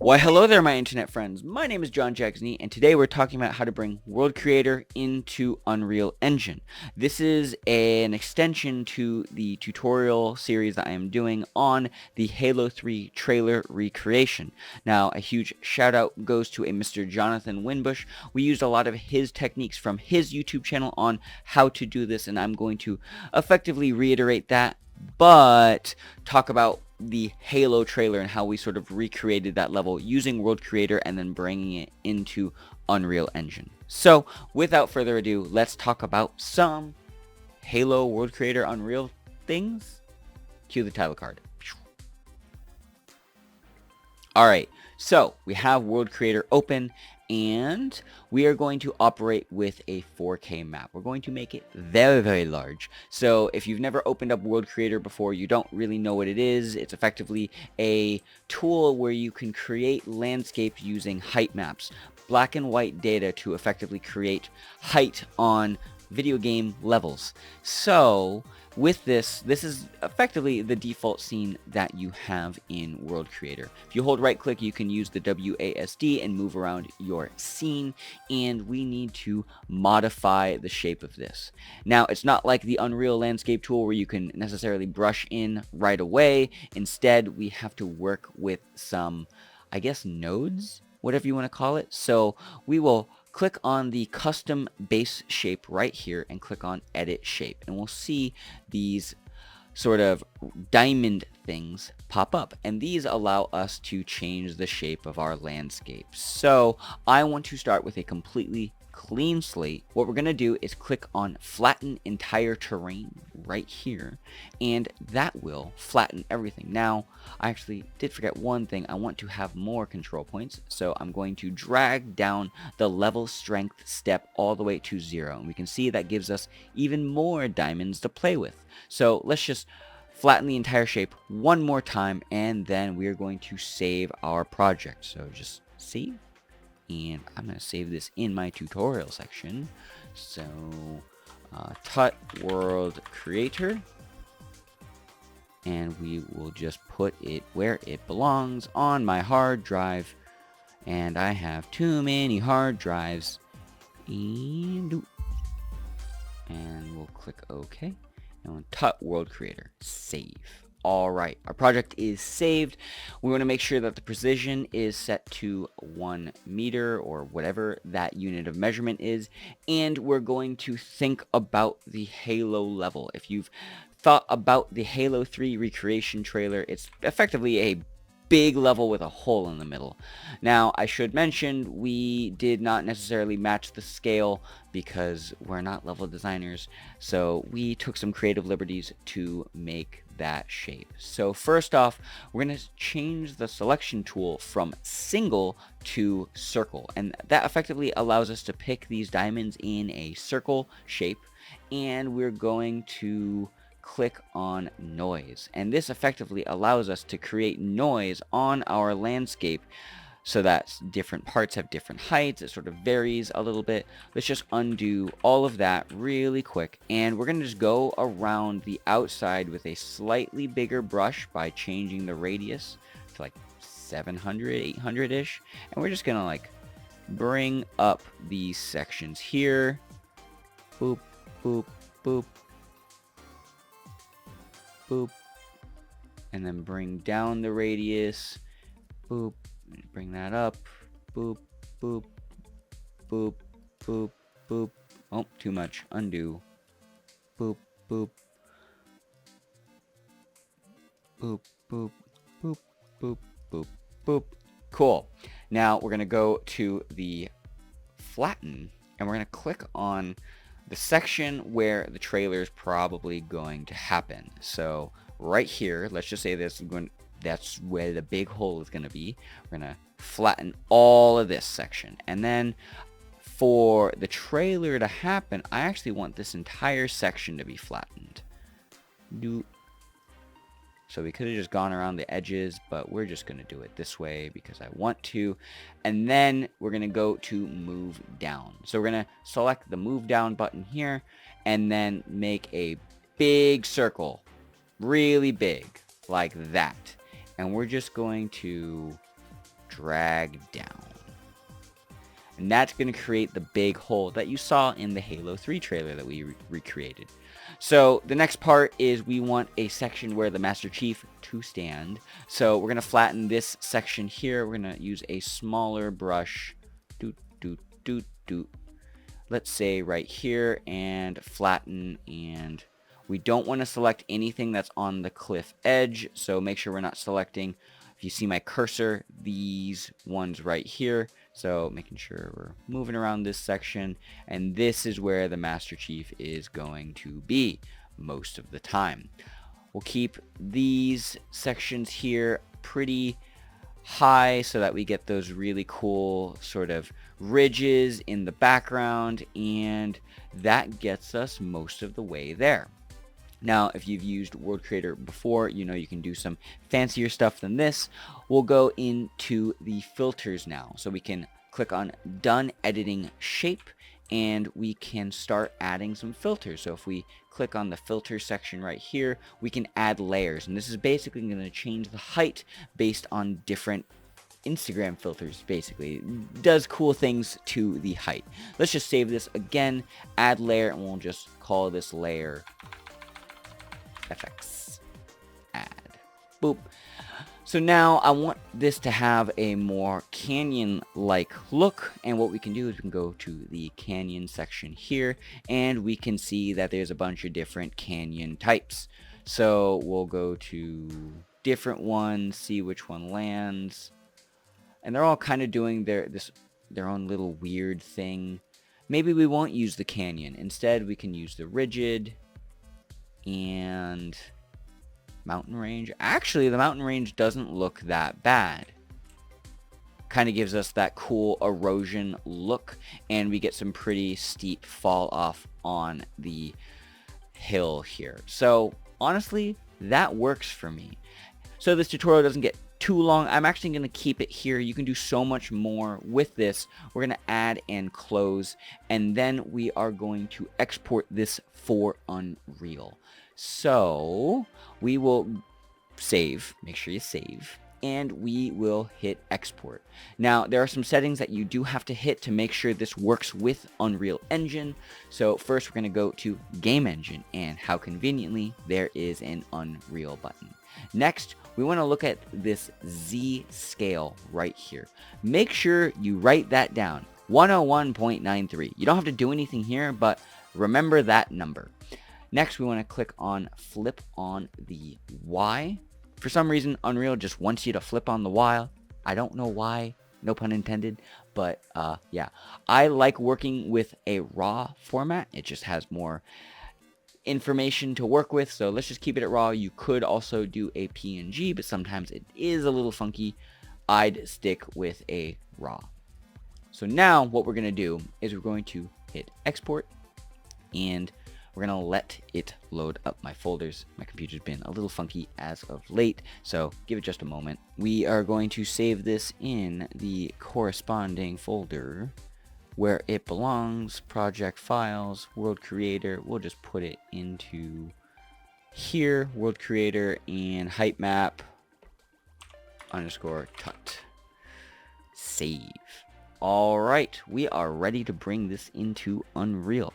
Why hello there my internet friends, my name is Jags, and today we're talking about how to bring World Creator into Unreal Engine. This is an extension to the tutorial series that I am doing on the Halo 3 trailer recreation. Now a huge shout out goes to a Mr. Jonathan Winbush. We used a lot of his techniques from his YouTube channel on how to do this, and I'm going to effectively reiterate that, but talk about the Halo trailer and how we sort of recreated that level using World Creator and then bringing it into Unreal Engine. So without further ado, let's talk about some Halo World Creator Unreal things. Cue the title card. Alright, so we have World Creator open, and we are going to operate with a 4K map. We're going to make it very, very large. So if you've never opened up World Creator before, you don't really know what it is. It's effectively a tool where you can create landscapes using height maps, black and white data to effectively create height on video game levels. So with this is effectively the default scene that you have in World Creator. If you hold right click, you can use the WASD and move around your scene, and we need to modify the shape of this. Now it's not like the Unreal Landscape tool where you can necessarily brush in right away. Instead, we have to work with some, I guess, nodes, whatever you want to call it. So we will click on the custom base shape right here and click on edit shape, and we'll see these sort of diamond things pop up, and these allow us to change the shape of our landscape. So I want to start with a completely clean slate. What we're going to do is click on flatten entire terrain right here, and that will flatten everything. Now I actually did forget one thing. I want to have more control points, so I'm going to drag down the level strength step all the way to 0, and we can see that gives us even more diamonds to play with. So let's just flatten the entire shape one more time, and then we are going to save our project. So just save. And I'm going to save this in my tutorial section. So, tut world creator. And we will just put it where it belongs on my hard drive. And I have too many hard drives. And we'll click OK. And we'll tut world creator. Save. Alright, our project is saved. We want to make sure that the precision is set to 1 meter or whatever that unit of measurement is, and we're going to think about the Halo level. If you've thought about the Halo 3 recreation trailer, it's effectively a big level with a hole in the middle. Now I should mention we did not necessarily match the scale because we're not level designers, so we took some creative liberties to make that shape. So first off, we're going to change the selection tool from single to circle, and that effectively allows us to pick these diamonds in a circle shape, and we're going to click on noise, and this effectively allows us to create noise on our landscape so that different parts have different heights. It sort of varies a little bit. Let's just undo all of that really quick, and we're going to just go around the outside with a slightly bigger brush by changing the radius to like 700, 800-ish, and we're just going to like bring up these sections here. Boop, boop, boop, boop, and then bring down the radius. Boop, bring that up. Boop, boop, boop, boop, boop. Oh, too much. Undo. Boop, boop, boop, boop, boop, boop, boop, boop. Cool. Now we're going to go to the flatten, and we're going to click on the section where the trailer is probably going to happen. So right here, let's just say that's where the big hole is going to be. We're going to flatten all of this section, and then for the trailer to happen, I actually want this entire section to be flattened. So we could have just gone around the edges, but we're just going to do it this way because I want to. And then we're going to go to move down. So we're going to select the move down button here and then make a big circle, really big, like that. And we're just going to drag down. And that's going to create the big hole that you saw in the Halo 3 trailer that we recreated. So the next part is we want a section where the Master Chief to stand. So we're going to flatten this section here. We're going to use a smaller brush. Let's say right here, and flatten, and we don't want to select anything that's on the cliff edge, so make sure we're not selecting, if you see my cursor, these ones right here. So making sure we're moving around this section, and this is where the Master Chief is going to be most of the time. We'll keep these sections here pretty high so that we get those really cool sort of ridges in the background, and that gets us most of the way there. Now, if you've used World Creator before, you know you can do some fancier stuff than this. We'll go into the filters now. So we can click on Done Editing Shape, and we can start adding some filters. So if we click on the filter section right here, we can add layers. And this is basically going to change the height based on different Instagram filters. Basically it does cool things to the height. Let's just save this again, add layer, and we'll just call this layer FX. Add. Boop. So now I want this to have a more canyon-like look, and what we can do is we can go to the canyon section here, and we can see that there's a bunch of different canyon types. So we'll go to different ones, see which one lands, and they're all kind of doing their own little weird thing. Maybe we won't use the canyon. Instead, we can use the rigid and mountain range. Actually, the mountain range doesn't look that bad. Kind of gives us that cool erosion look, and we get some pretty steep fall off on the hill here. So honestly, that works for me. So this tutorial doesn't get too long. I'm actually going to keep it here. You can do so much more with this. We're going to add and close, and then we are going to export this for Unreal. So we will save, make sure you save, and we will hit export. Now there are some settings that you do have to hit to make sure this works with Unreal Engine. So first we're going to go to Game Engine, and how conveniently there is an Unreal button. Next, we want to look at this Z scale right here. Make sure you write that down, 101.93. You don't have to do anything here, but remember that number. Next, we want to click on flip on the Y. For some reason, Unreal just wants you to flip on the Y. I don't know why, no pun intended, but yeah. I like working with a raw format. It just has more information to work with, so let's just keep it at raw. You could also do a PNG, but sometimes it is a little funky. I'd stick with a raw. So now what we're going to do is we're going to hit export, and we're going to let it load up my folders. My computer's been a little funky as of late, so give it just a moment. We are going to save this in the corresponding folder where it belongs, project files, world creator. We'll just put it into here, world creator, and height map _ tut. Save. All right, we are ready to bring this into Unreal.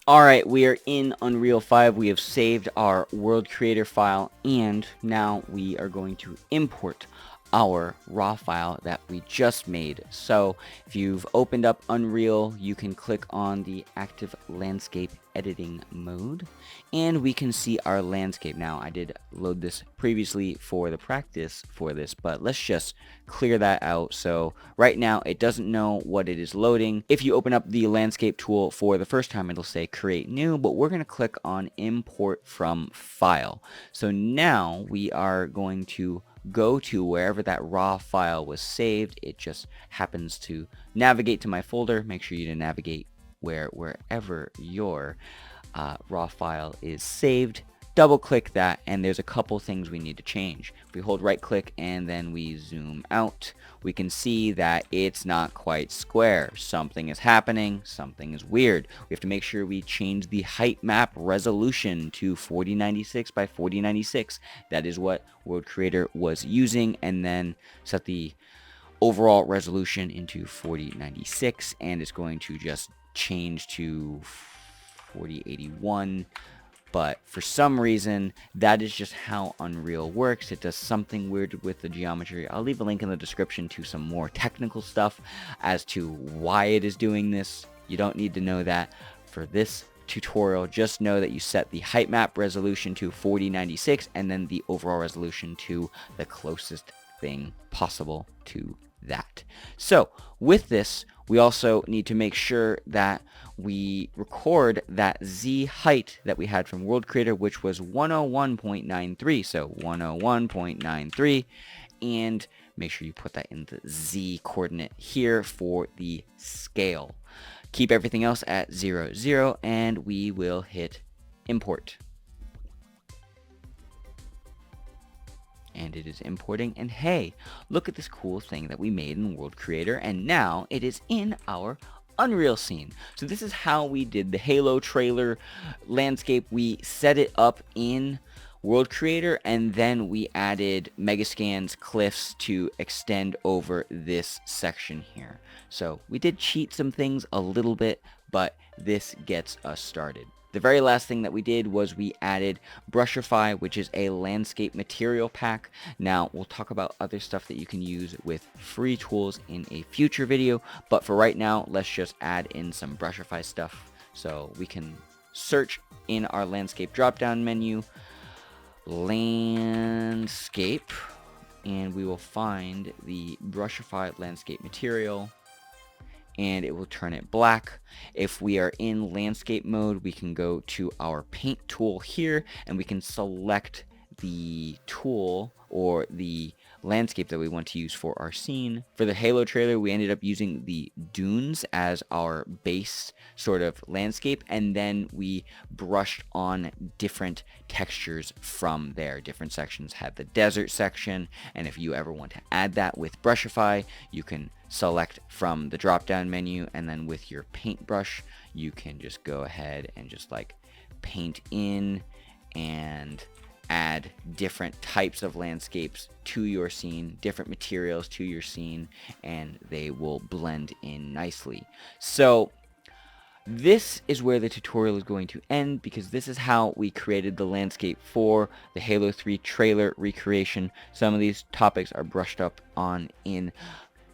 All right, we are in Unreal 5. We have saved our world creator file, and now we are going to import our raw file that we just made. So if you've opened up Unreal, you can click on the active landscape editing mode, and we can see our landscape. Now, I did load this previously for the practice for this, but let's just clear that out. So right now it doesn't know what it is loading. If you open up the landscape tool for the first time, it'll say create new, but we're going to click on import from file. So now we are going to go to wherever that raw file was saved. It just happens to navigate to my folder. Make sure you to navigate wherever your raw file is saved. Double click that, and there's a couple things we need to change. If we hold right click and then we zoom out, we can see that it's not quite square. Something is happening, something is weird. We have to make sure we change the height map resolution to 4096 by 4096. That is what World Creator was using, and then set the overall resolution into 4096, and it's going to just change to 4081. But for some reason, that is just how Unreal works. It does something weird with the geometry. I'll leave a link in the description to some more technical stuff as to why it is doing this. You don't need to know that for this tutorial. Just know that you set the height map resolution to 4096 and then the overall resolution to the closest thing possible to that. So with this, we also need to make sure that we record that Z height that we had from World Creator, which was 101.93. So 101.93, and make sure you put that in the Z coordinate here for the scale. Keep everything else at 0, 0, and we will hit import. And it is importing, and hey, look at this cool thing that we made in World Creator, and now it is in our Unreal scene. So this is how we did the Halo trailer landscape. We set it up in World Creator, and then we added Megascans cliffs to extend over this section here. So we did cheat some things a little bit, but this gets us started. The very last thing that we did was we added Brushify, which is a landscape material pack. Now, we'll talk about other stuff that you can use with free tools in a future video, but for right now, let's just add in some Brushify stuff. So we can search in our landscape drop-down menu, landscape, and we will find the Brushify landscape material, and it will turn it black. If we are in landscape mode, we can go to our paint tool here, and we can select the tool or the landscape that we want to use for our scene. For the Halo trailer, we ended up using the dunes as our base sort of landscape, and then we brushed on different textures from there. Different sections had the desert section, and if you ever want to add that with Brushify, you can select from the drop down menu, and then with your paintbrush you can just go ahead and just like paint in and add different types of landscapes to your scene, different materials to your scene, and they will blend in nicely. So this is where the tutorial is going to end, because this is how we created the landscape for the Halo 3 trailer recreation. Some of these topics are brushed up on in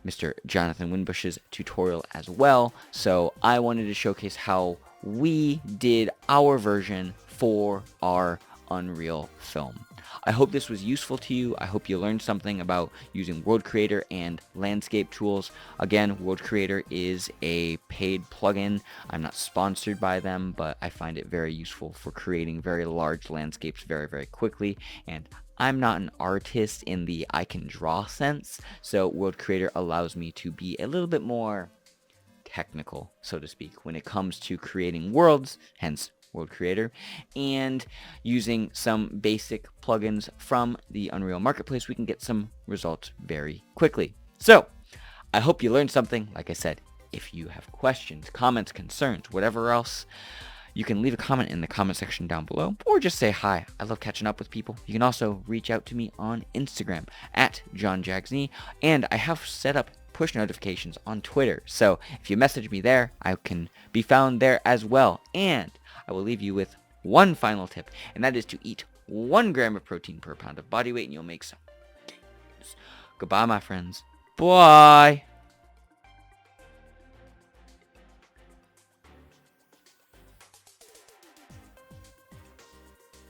Mr. Jonathan Winbush's tutorial as well, so I wanted to showcase how we did our version for our Unreal film. I hope this was useful to you. I hope you learned something about using World Creator and landscape tools. Again, World Creator is a paid plugin. I'm not sponsored by them, but I find it very useful for creating very large landscapes very, very quickly, and I'm not an artist in the I can draw sense, so World Creator allows me to be a little bit more technical, so to speak, when it comes to creating worlds, hence World Creator, and using some basic plugins from the Unreal Marketplace, we can get some results very quickly. So, I hope you learned something. Like I said, if you have questions, comments, concerns, whatever else, you can leave a comment in the comment section down below, or just say hi. I love catching up with people. You can also reach out to me on Instagram at JohnJagsNey, and I have set up push notifications on Twitter. So if you message me there, I can be found there as well. And I will leave you with one final tip, and that is to eat 1 gram of protein per pound of body weight, and you'll make some gains. Goodbye, my friends. Bye.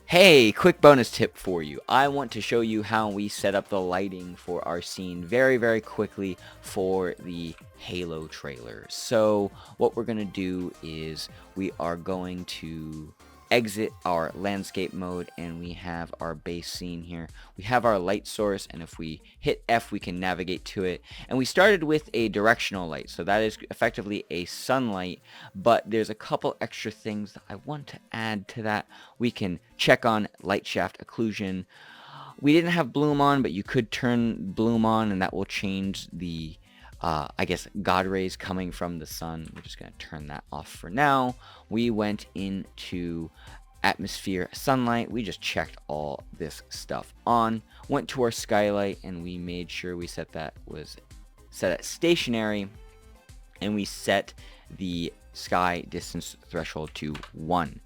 Hey, quick bonus tip for you. I want to show you how we set up the lighting for our scene very, very quickly for the Halo trailer. So what we're going to do is we are going to exit our landscape mode, and we have our base scene here. We have our light source, and if we hit F, we can navigate to it. And we started with a directional light, so that is effectively a sunlight, but there's a couple extra things that I want to add to that. We can check on light shaft occlusion. We didn't have bloom on, but you could turn bloom on, and that will change the I guess God rays coming from the sun. We're just going to turn that off for now. We went into atmosphere sunlight. We just checked all this stuff on. Went to our skylight, and we made sure we set that was set it stationary, and we set the sky distance threshold to 1.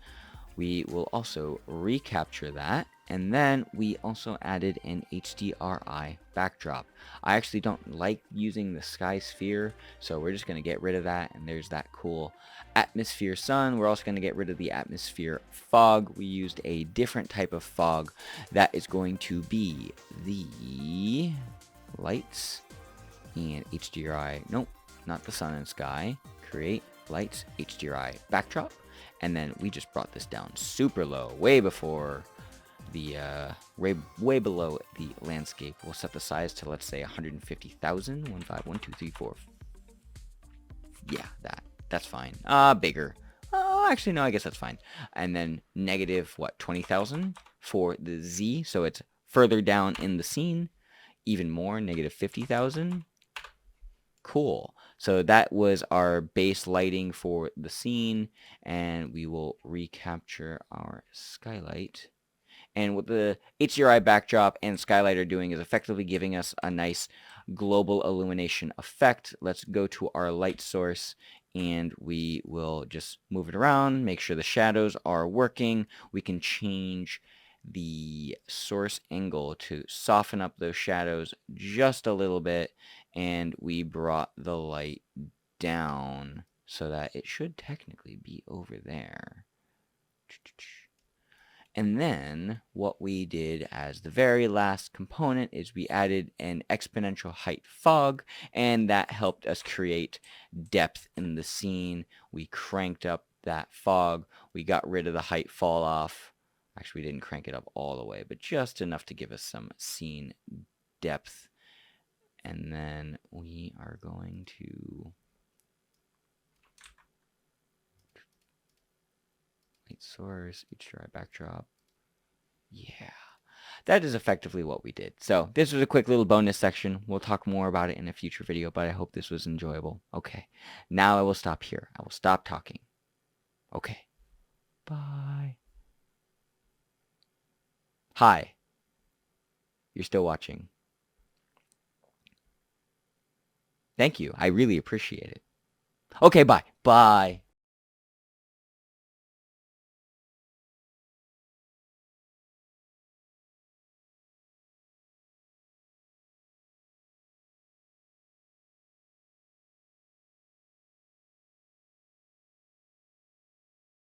We will also recapture that, and then we also added an HDRI backdrop. I actually don't like using the sky sphere, so we're just going to get rid of that, and there's that cool atmosphere sun. We're also going to get rid of the atmosphere fog. We used a different type of fog that is going to be the lights and HDRI. Nope, not the sun and sky. Create lights, HDRI backdrop. And then we just brought this down super low, way before the, way below the landscape. We'll set the size to, let's say, 150,000. 1, 5, 1, 2, 3, 4. Yeah, that's fine. Bigger. Actually, no, I guess that's fine. And then negative, what, 20,000 for the Z. So it's further down in the scene. Even more, negative 50,000. Cool. So that was our base lighting for the scene, and we will recapture our skylight. And what the HDRI backdrop and skylight are doing is effectively giving us a nice global illumination effect. Let's go to our light source, and we will just move it around, make sure the shadows are working. We can change the source angle to soften up those shadows just a little bit, and we brought the light down so that it should technically be over there. And then what we did as the very last component is we added an exponential height fog, and that helped us create depth in the scene. We cranked up that fog. We got rid of the height fall off. Actually, we didn't crank it up all the way, but just enough to give us some scene depth. And then we are going to light source, HDRI backdrop. Yeah, that is effectively what we did. So this was a quick little bonus section. We'll talk more about it in a future video, but I hope this was enjoyable. Okay, now I will stop here. I will stop talking. Okay, bye. Hi, you're still watching. Thank you. I really appreciate it. Okay, bye. Bye.